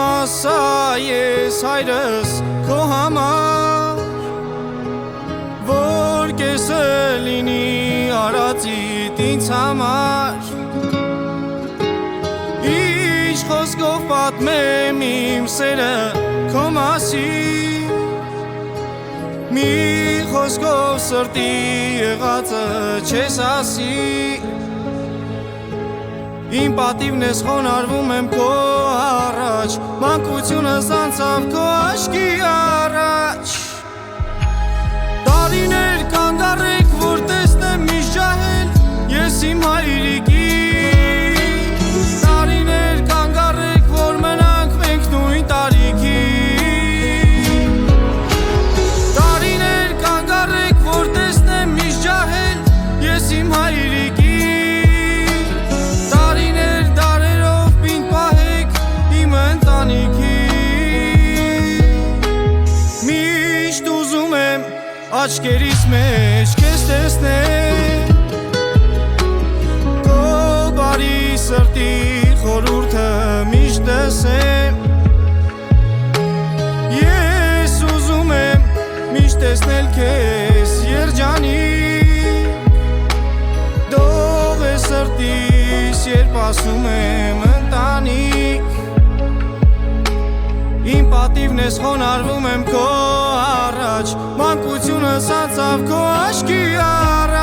ասա ես հայրս քո համար, որ կեսը լինի արածիդ ինձ համար, ինչ խոսքով պատմեմ իմ սերը քո մասին, մի խոսքով սրտի եղածը չես ասի, իմ պատիվն ես խոնարհվում եմ քո առաջ, մանկությունս անցավ քո աչքի առաջ, տարիներ կանգ առեք, որ տեսնեմ միշտ ջահել ես իմ հայրիկի, տարիներ կանգ առեք, որ մնանք մենք նույն տարիքի, տարիներ կանգ առեք, որ տեսնեմ միշտ ջահել ես իմ հայրիկի, միշտ ուզում եմ աչքերիս մեջ քեզ տեսնել, քո բարի սրտի խորհուրդը միշտ տեսեմ, ես ուզում եմ միշտ տեսնել քեզ երջանիկ, դող է սրտիս երբ ասում եմ ընտանիք, իմ պատիվն ես խոնարհվում եմ քո առաջ, մանկությունս անցավ քո աչքի առաջ,